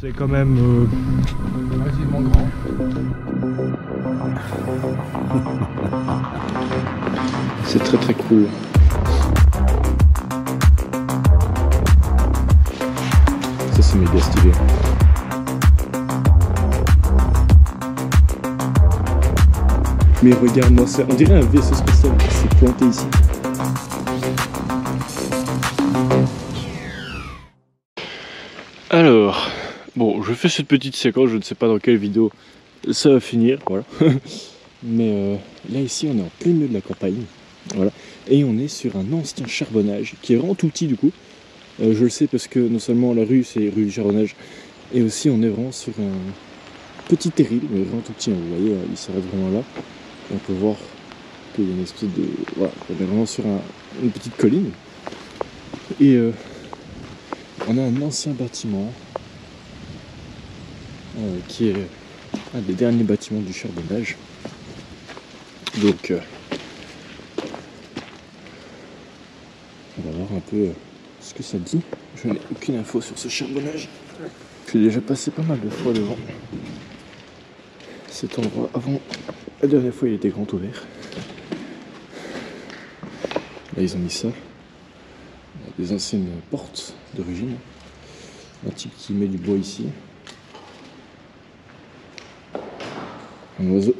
C'est quand même relativement grand. C'est très très cool. Ça c'est méga stylé. Mais regarde-moi ça, on dirait un vaisseau spatial qui s'est planté ici. Alors, bon, je fais cette petite séquence, je ne sais pas dans quelle vidéo ça va finir, voilà. Mais là ici on est en plein milieu de la campagne, voilà. Et on est sur un ancien charbonnage, qui est vraiment tout petit du coup. Je le sais parce que non seulement la rue c'est rue du charbonnage, et aussi on est vraiment sur un petit terril, mais vraiment tout petit, hein, vous voyez, il s'arrête vraiment là. Et on peut voir qu'il y a une espèce de... Voilà, on est vraiment sur une petite colline. Et on a un ancien bâtiment qui est un des derniers bâtiments du charbonnage. Donc on va voir un peu ce que ça dit. Je n'ai aucune info sur ce charbonnage. Je suis déjà passé pas mal de fois devant cet endroit. Avant, la dernière fois il était grand ouvert. Là ils ont mis ça. Des anciennes portes d'origine. Un type qui met du bois ici. Un oiseau.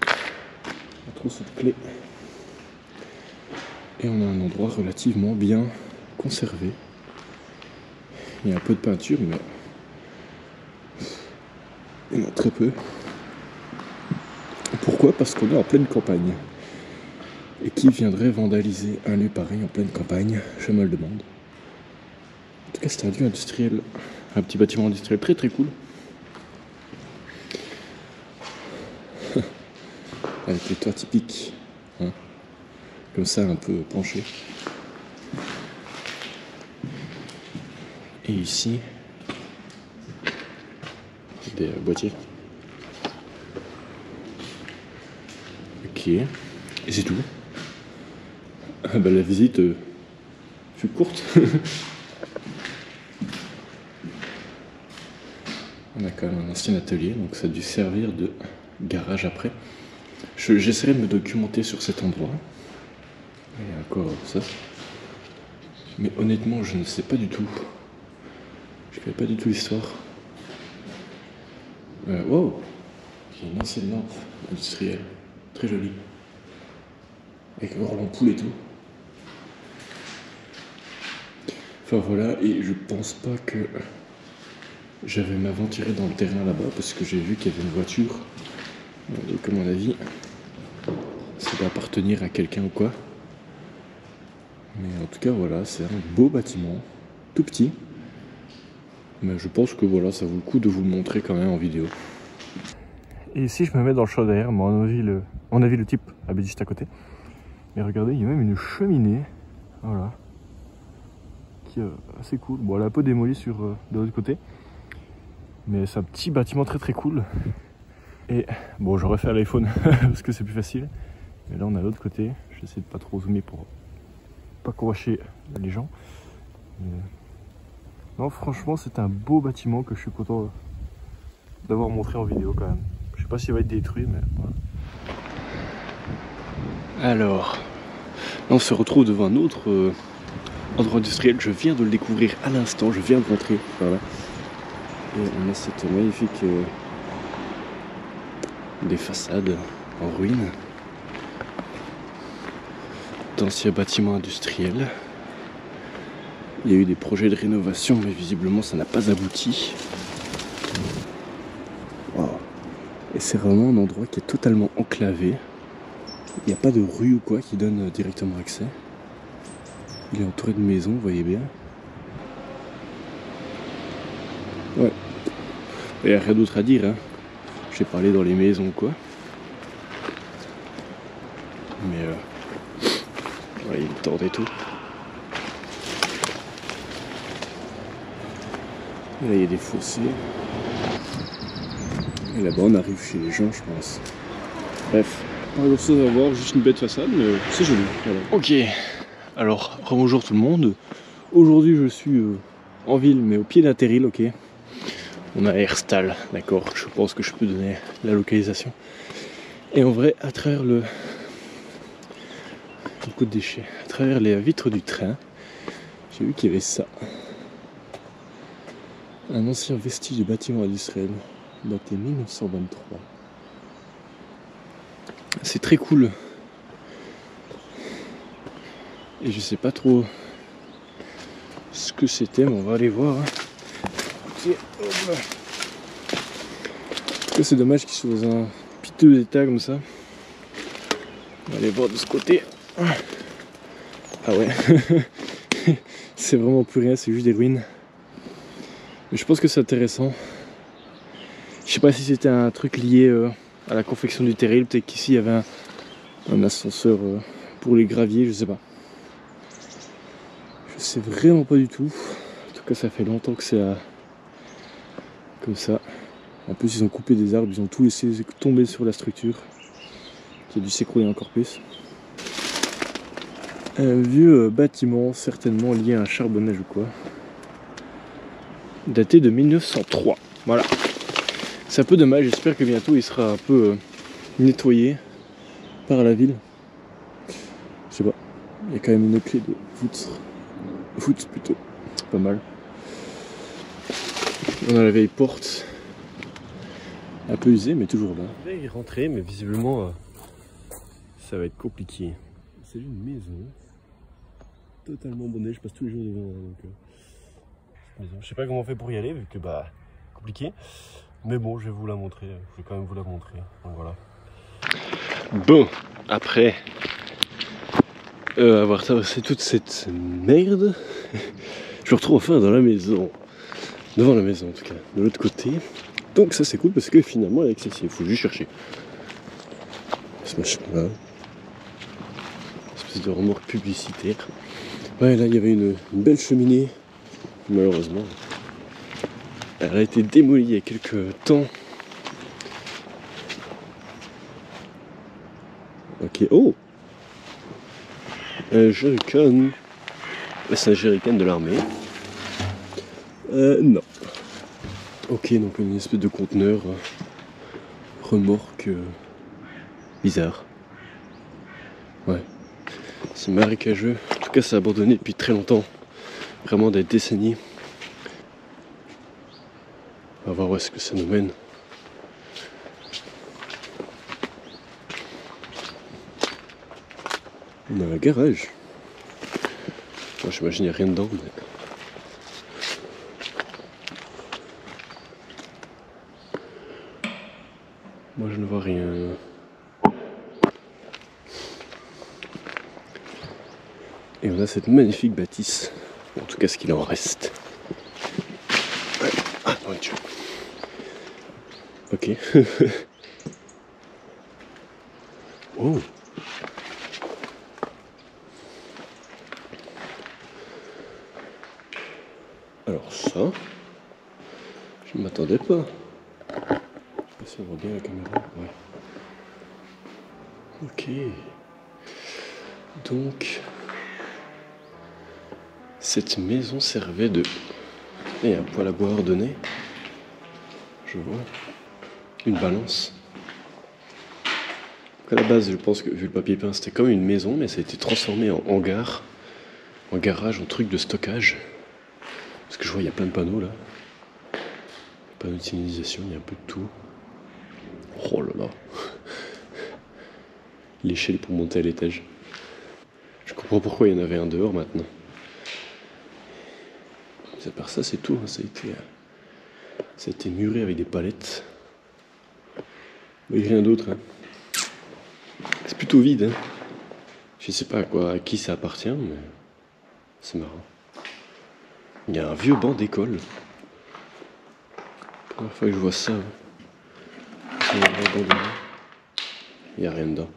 Un trousseau de clés. Et on a un endroit relativement bien conservé. Il y a un peu de peinture, mais il y en a très peu. Pourquoi? Parce qu'on est en pleine campagne. Et qui viendrait vandaliser un lieu pareil en pleine campagne? Je me le demande. En tout cas, c'est un lieu industriel, un petit bâtiment industriel très très cool. Avec les toits typiques, hein, comme ça, un peu penchés. Et ici, des boîtiers. Ok, et c'est tout. Ah bah, la visite fut courte. On a quand même un ancien atelier, donc ça a dû servir de garage après. J'essaierai de me documenter sur cet endroit. Il y a encore ça. Mais honnêtement, je ne sais pas du tout. Je ne connais pas du tout l'histoire. Wow! Il y a une ancienne lampe industrielle. Très jolie. Avec leur l'ampoule et tout. Enfin voilà, et je pense pas que j'avais m'aventurer dans le terrain là-bas parce que j'ai vu qu'il y avait une voiture. Donc à mon avis, ça doit appartenir à quelqu'un ou quoi. Mais en tout cas voilà, c'est un beau bâtiment, tout petit. Mais je pense que voilà, ça vaut le coup de vous le montrer quand même en vidéo. Et ici je me mets dans le champ derrière, mais on a vu le type habite juste à côté. Mais regardez, il y a même une cheminée, voilà, qui est assez cool. Bon, elle est un peu démolie de l'autre côté. Mais c'est un petit bâtiment très très cool. Et bon, j'aurais fait à l'iPhone parce que c'est plus facile. Mais là on a l'autre côté, j'essaie de pas trop zoomer pour pas couracher les gens. Mais... non, franchement c'est un beau bâtiment que je suis content d'avoir montré en vidéo quand même. Je sais pas s'il va être détruit, mais voilà. Alors, là on se retrouve devant un autre endroit industriel. Je viens de le découvrir à l'instant, je viens de rentrer. Voilà. Et on a cette magnifique des façades en ruine d'anciens bâtiments industriels. Il y a eu des projets de rénovation, mais visiblement ça n'a pas abouti. Wow. Et c'est vraiment un endroit qui est totalement enclavé. Il n'y a pas de rue ou quoi qui donne directement accès. Il est entouré de maisons, vous voyez bien. Ouais. Il n'y a rien d'autre à dire, hein. J'ai parlé dans les maisons quoi. Mais ouais, il y a une tente et tout. Et là il y a des fossés. Et là-bas on arrive chez les gens je pense. Bref, pas grand chose à voir, juste une bête façade, mais c'est joli. Voilà. Ok, alors bonjour tout le monde. Aujourd'hui je suis en ville, mais au pied d'un terril, ok. On a Herstal, d'accord, je pense que je peux donner la localisation. Et en vrai, à travers beaucoup de déchets, à travers les vitres du train, j'ai vu qu'il y avait ça. Un ancien vestige de bâtiment industriel, daté 1923. C'est très cool. Et je sais pas trop ce que c'était, mais on va aller voir. Ok, hop là. C'est dommage qu'ils soient dans un piteux état comme ça. On va aller voir de ce côté. Ah ouais. C'est vraiment plus rien, c'est juste des ruines. Mais je pense que c'est intéressant. Je sais pas si c'était un truc lié à la confection du terril. Peut-être qu'ici il y avait un ascenseur pour les graviers, je sais pas. Je sais vraiment pas du tout. En tout cas, ça fait longtemps que c'est comme ça. En plus, ils ont coupé des arbres, ils ont tout laissé tomber sur la structure, qui a dû s'écrouler encore plus. Un vieux bâtiment, certainement lié à un charbonnage ou quoi. Daté de 1903. Voilà. C'est un peu dommage, j'espère que bientôt il sera un peu nettoyé par la ville. Je sais pas. Il y a quand même une clé de foot plutôt. Pas mal. On a la vieille porte. Un peu usée mais toujours là. Je vais y rentrer mais visiblement ça va être compliqué. C'est une maison totalement abandonnée, je passe tous les jours devant donc je sais pas comment on fait pour y aller vu que compliqué. Mais bon, je vais vous la montrer, je vais quand même vous la montrer. Donc voilà. Bon, après avoir traversé toute cette merde, je me retrouve enfin dans la maison. Devant la maison en tout cas, de l'autre côté. Donc ça c'est cool parce que finalement elle est accessible, il faut juste chercher. Ce machin-là. Espèce de remorque publicitaire. Ouais, là il y avait une belle cheminée. Malheureusement, elle a été démolie il y a quelques temps. Ok, oh, un jerrycan. C'est un jerrycan de l'armée. Non. Ok, donc une espèce de conteneur remorque bizarre. Ouais. C'est marécageux. En tout cas, c'est abandonné depuis très longtemps. Vraiment des décennies. On va voir où est-ce que ça nous mène. On a un garage. Moi, j'imagine qu'il n'y a rien dedans. Mais... moi, je ne vois rien. Et on a cette magnifique bâtisse. En tout cas, ce qu'il en reste. Ouais. Ah, nourriture. Ok. Oh. Alors ça, je ne m'attendais pas. Je sais pas si on voit bien la caméra. Ouais. Ok. Donc, cette maison servait de... et un poêle à bois ordonné. Je vois. Une balance. À la base, je pense que, vu le papier peint, c'était comme une maison, mais ça a été transformé en hangar, en garage, en truc de stockage. Parce que je vois, il y a plein de panneaux là. Panneaux de signalisation, il y a un peu de tout. Oh là là. L'échelle pour monter à l'étage. Je comprends pourquoi il y en avait un dehors maintenant. Mais à part ça, c'est tout. Hein. Ça a été muré avec des palettes. Mais rien d'autre. Hein. C'est plutôt vide. Hein. Je sais pas à qui ça appartient, mais c'est marrant. Il y a un vieux banc d'école. Première fois que je vois ça. Hein. Il n'y a rien dedans.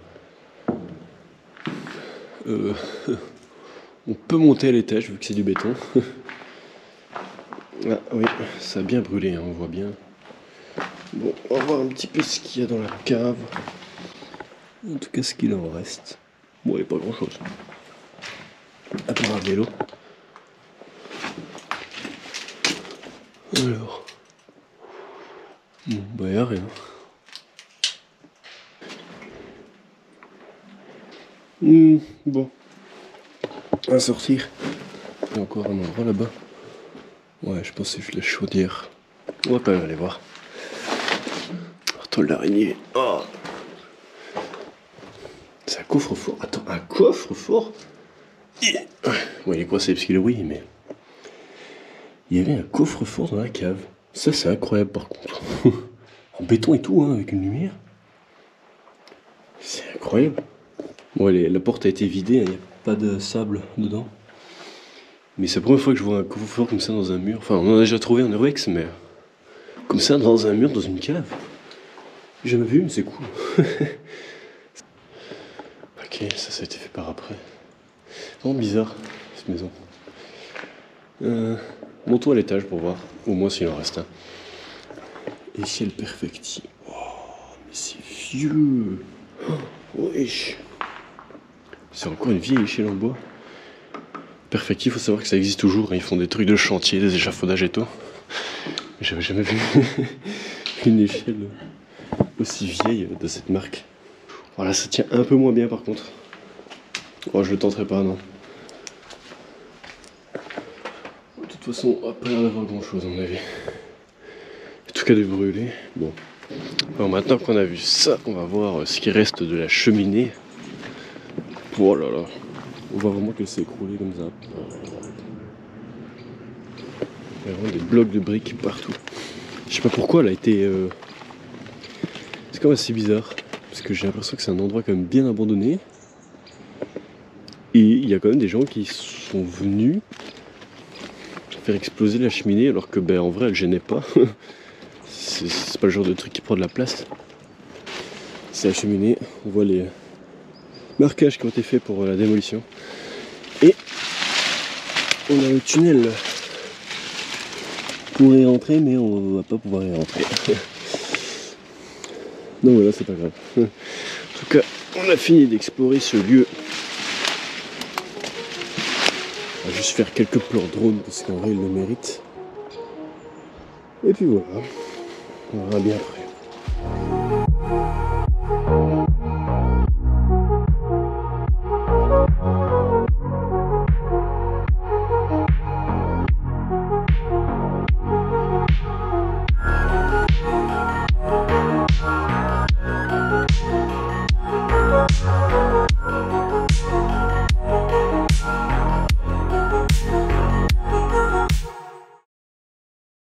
On peut monter à l'étage vu que c'est du béton. Ah oui, ça a bien brûlé, hein, on voit bien. Bon, on va voir un petit peu ce qu'il y a dans la cave. En tout cas, ce qu'il en reste. Bon, il n'y a pas grand chose. À part un vélo. Alors. Bon, bah y'a rien. Bon. À sortir. Il y a encore un endroit là-bas. Ouais, je pense que c'est juste la chaudière. On va quand même aller voir. Toile d'araignée. Oh. C'est un coffre-fort. Attends, un coffre-fort? Ouais, il est coincé parce qu'il est oui, mais... Il y avait un coffre-fort dans la cave. Ça, c'est incroyable par contre. En béton et tout, hein, avec une lumière. C'est incroyable. Bon, la porte a été vidée, il n'y a pas de sable dedans. Mais c'est la première fois que je vois un coffre-fort comme ça dans un mur. Enfin, on en a déjà trouvé en Urbex, mais... Comme ça, dans un mur, dans une cave. J'ai jamais vu, mais c'est cool. Ok, ça a été fait par après. Vraiment bizarre, cette maison. Montons à l'étage pour voir, au moins s'il en reste un. Échelle perfecti. Oh, mais c'est vieux. Oh, wesh. C'est encore une vieille échelle en bois. Perfecti, il faut savoir que ça existe toujours. Ils font des trucs de chantier, des échafaudages et tout. Mais j'avais jamais vu une échelle aussi vieille de cette marque. Voilà, ça tient un peu moins bien par contre. Oh, je le tenterai pas, non. De toute façon, on va pas l'air d'avoir grand chose à mon avis. En tout cas de brûler. Bon. Alors maintenant qu'on a vu ça, on va voir ce qui reste de la cheminée. Oh là là. On voit vraiment qu'elle s'est écroulée comme ça. Il y a vraiment des blocs de briques partout. Je sais pas pourquoi elle a été... C'est quand même assez bizarre. Parce que j'ai l'impression que c'est un endroit quand même bien abandonné. Et il y a quand même des gens qui sont venus faire exploser la cheminée alors que en vrai elle gênait pas. C'est pas le genre de truc qui prend de la place. C'est la cheminée, on voit les marquages qui ont été faits pour la démolition. Et on a le tunnel pour y rentrer, mais on va pas pouvoir y rentrer. Donc voilà, c'est pas grave. En tout cas, on a fini d'explorer ce lieu. On va juste faire quelques plans drone parce qu'en vrai il le mérite. Et puis voilà, on verra bien après.